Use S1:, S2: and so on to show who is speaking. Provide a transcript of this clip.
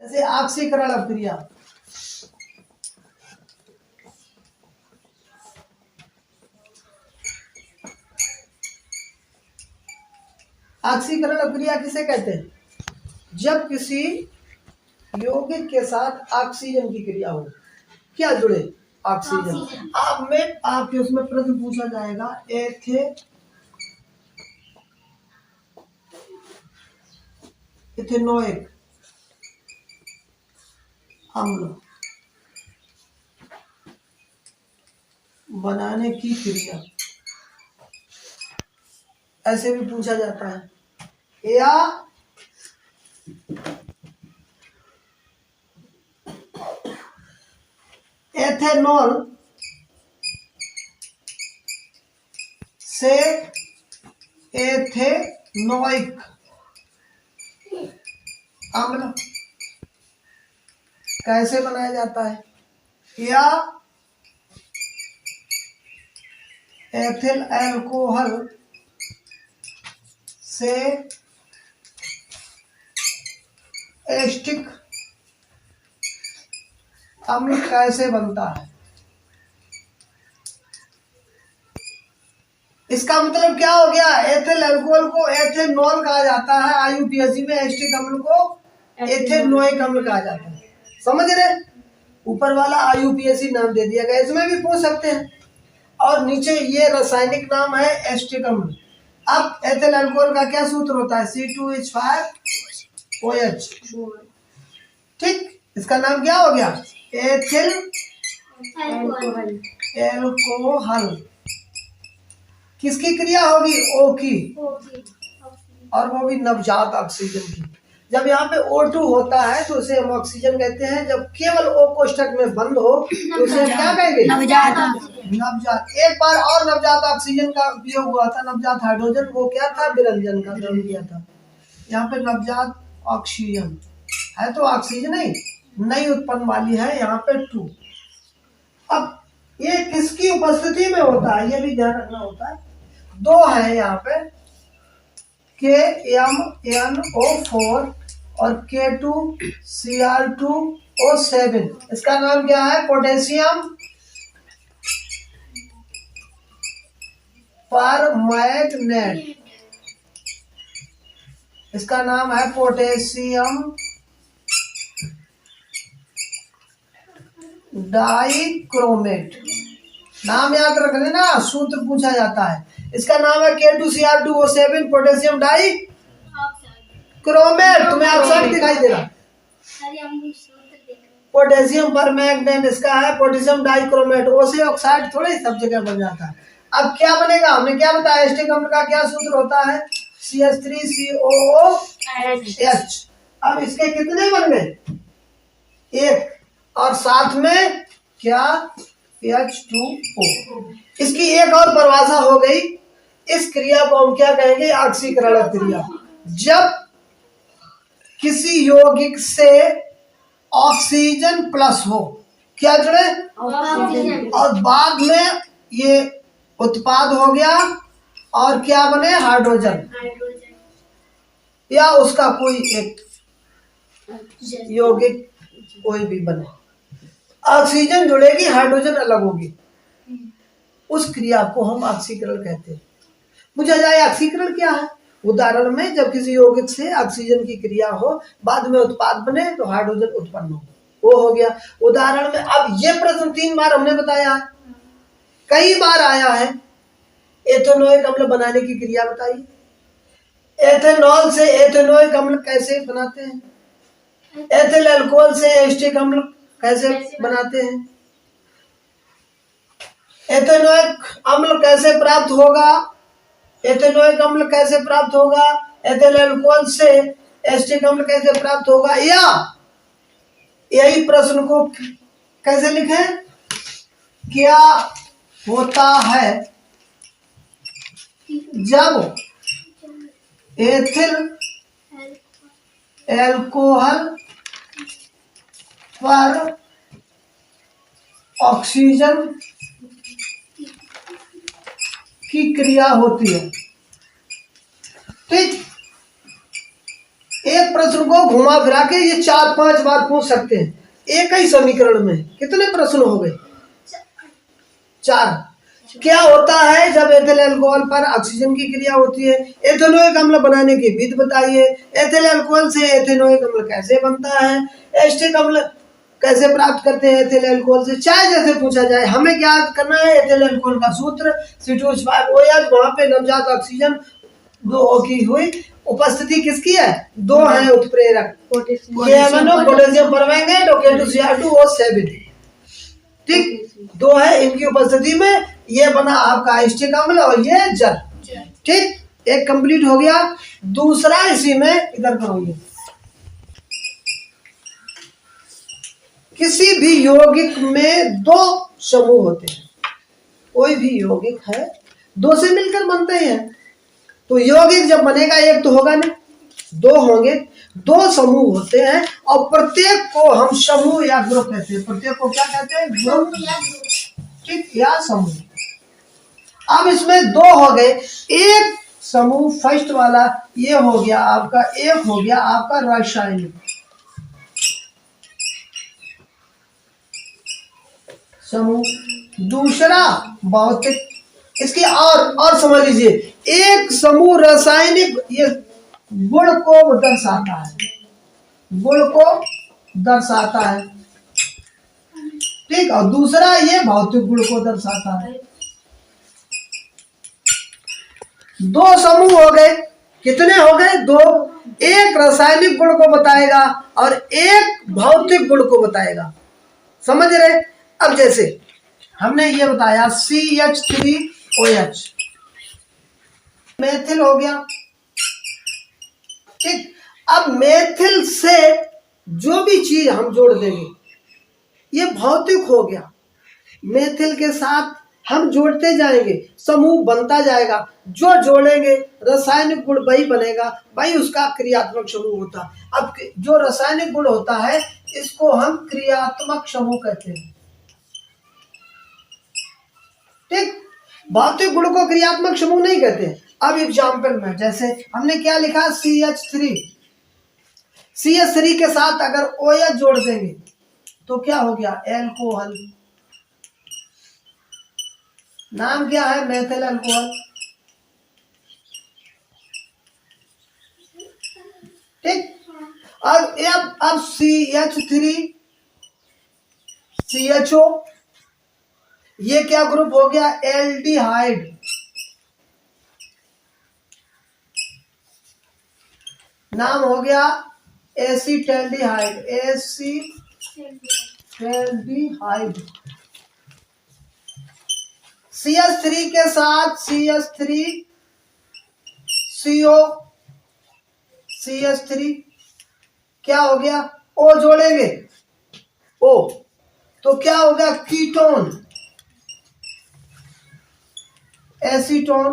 S1: जैसे ऑक्सीकरण अभिक्रिया, ऑक्सीकरण अभिक्रिया किसे कहते हैं? जब किसी यौगिक के साथ ऑक्सीजन की क्रिया हो। क्या जुड़े? ऑक्सीजन। आप में आपके उसमें प्रश्न पूछा जाएगा इथेनोइक अम्ल बनाने की क्रिया, ऐसे भी पूछा जाता है। या एथेनॉल से एथेनोइक अम्ल कैसे बनाया जाता है? या एथिल अल्कोहल से एस्टिक अम्ल कैसे बनता है? इसका मतलब क्या हो गया? एथिल अल्कोहल को एथेनॉल कहा जाता है, आईयूपीएसी में एस्टिक अम्ल को एथेनोइक अम्ल कहा जाता है। समझ रहे? ऊपर वाला आईयूपीएसी नाम दे दिया गया, इसमें भी पूछ सकते हैं। और नीचे ये रासायनिक नाम है एस्टिक अम्ल। अब एथिल अल्कोहल का क्या सूत्र होता है? C2H5OH। ठीक, इसका नाम क्या हो गया? Ethyl alcohol. किसकी क्रिया होगी? O की, और वो भी नवजात ऑक्सीजन की। जब यहाँ पे O2 होता है तो उसे हम ऑक्सीजन कहते हैं। जब केवल O कोष्ठक में बंद हो तो उसे क्या कहेंगे? नवजात। एक बार और नवजात ऑक्सीजन का उपयोग हुआ था, नवजात हाइड्रोजन, वो क्या था? विरंजन का ग्रहण किया था। यहाँ पे नवजात ऑक्सीजन है तो ऑक्सीजन ही नई उत्पन्न वाली है, यहाँ पे 2। अब ये किसकी उपस्थिति में होता है, ये भी ध्यान रखना होता है। 2 है यहाँ पे, KMnO4 और K2Cr2O7। इसका नाम क्या है? Potassium permanganate. इसका नाम है पोटेशियम डाइक्रोमेट। नाम याद रख लेना, सूत्र पूछा जाता है। इसका नाम है K2Cr2O7 पोटेशियम डाइक्रोमेट। तुम्हें ऑक्साइड दिखाई दे रहा? पोटेशियम परमैंगनेट इसका है पोटेशियम डाइक्रोमेट। ओ से ऑक्साइड थोड़ी सब जगह बन जाता है। अब क्या बनेगा? हमने क्या बताया? एस्टिक अम्ल का क्या सूत्र होता है? CH3COOH। अब इसके कितने बन गए? 1, और साथ में क्या? H2O। इसकी एक और परिभाषा हो गई। इस क्रिया को हम क्या कहेंगे? ऑक्सीकरण क्रिया। जब किसी यौगिक से ऑक्सीजन प्लस हो, क्या जुड़े? ऑक्सीजन, और बाद में ये उत्पाद हो गया और क्या बने? हाइड्रोजन, या उसका कोई एक यौगिक कोई भी बने, ऑक्सीजन जुड़ेगी, हाइड्रोजन अलग होगी, उस क्रिया को हम ऑक्सीकरण कहते हैं। पूछा जाए ऑक्सीकरण क्या है? उदाहरण में जब किसी यौगिक से ऑक्सीजन की क्रिया हो, बाद में उत्पाद बने तो हाइड्रोजन उत्पन्न हो, वो हो गया उदाहरण में। अब ये प्रश्न 3 बार हमने बताया है, कई बार आया है। एथेनोइक अम्ल बनाने की क्रिया बताइए। एथेनॉल से एथेनोइक अम्ल कैसे बनाते हैं? एथिल अल्कोहल से एस्टिक अम्ल कैसे बनाते हैं? एथेनोइक अम्ल कैसे प्राप्त होगा? एथेनोइक अम्ल कैसे प्राप्त होगा? एथिल अल्कोहल से एस्टिक अम्ल कैसे प्राप्त होगा? या यही प्रश्न को कैसे लिखें? क्या होता है जब एथिल अल्कोहल पर ऑक्सीजन की क्रिया होती है? ठीक, एक प्रश्न प्रश्न को घुमा फिरा के ये 4-5 बार पूछ सकते हैं एक ही समीकरण में। कितने प्रश्न हो गए? 4। क्या होता है जब एथिल अल्कोहल पर ऑक्सीजन की क्रिया होती है? एथेनोइक अम्ल बनाने की विधि बताइए। एथिल अल्कोहल से एथेनोइक अम्ल कैसे बनता है? एस्टिक अम्ल कैसे प्राप्त करते हैं एथिल अल्कोहल से? चाहे जैसे पूछा जाए, हमें क्या करना है? एथिल अल्कोहल का सूत्र C2H5OH, वहां पे नवजात ऑक्सीजन 2O की हुई, उपस्थिति किसकी है? 2 है उत्प्रेरक, पोटेशियम परमैंगनेट और K2Cr2O7। ठीक, 2 है इनकी उपस्थिति में ये बना आपका एस्टिक अम्ल और ये जल। ठीक, एक कंप्लीट हो गया। दूसरा इसी में इधर करोगे, किसी भी यौगिक में 2 समूह होते हैं। कोई भी यौगिक है 2 से मिलकर बनते हैं। तो यौगिक जब बनेगा एक तो होगा नहीं, 2 होंगे। 2 समूह होते हैं और प्रत्येक को हम समूह या ग्रुप कहते हैं। प्रत्येक को क्या कहते हैं? ग्रुप, ठीक, या समूह। अब इसमें 2 हो गए। एक समूह फर्स्ट वाला ये हो गया आपका, एक हो गया आपका रासायनिक समूह, दूसरा भौतिक। इसकी और समझ लीजिए, एक समूह रासायनिक ये गुण को दर्शाता है, गुण को दर्शाता है। ठीक, और दूसरा ये भौतिक गुण को दर्शाता है। 2 समूह हो गए। कितने हो गए? 2। एक रासायनिक गुण को बताएगा और एक भौतिक गुण को बताएगा। समझ रहे? अब जैसे हमने ये बताया CH3OH, मेथिल हो गया। ठीक, अब मेथिल से जो भी चीज हम जोड़ देंगे ये भौतिक हो गया। मेथिल के साथ हम जोड़ते जाएंगे, समूह बनता जाएगा। जो जोड़ेंगे रासायनिक गुण वही बनेगा, वही उसका क्रियात्मक समूह होता है। अब जो रासायनिक गुण होता है इसको हम क्रियात्मक समूह कहते हैं। ठीक, भौतिक गुण को क्रियात्मक समूह नहीं कहते। अब एग्जाम्पल में जैसे हमने क्या लिखा? CH3 के साथ अगर OH जोड़ देंगे तो क्या हो गया? एल्कोहल। नाम क्या है? Methyl alcohol. ठीक, अब CH3CHO, ये क्या ग्रुप हो गया? एल्डिहाइड। नाम हो गया एसिटैल्डिहाइड, एसिटैल्डिहाइड। CH3 के साथ CH3 क्या हो गया? O जोड़ेंगे, O, तो क्या हो गया? Ketone, acetone.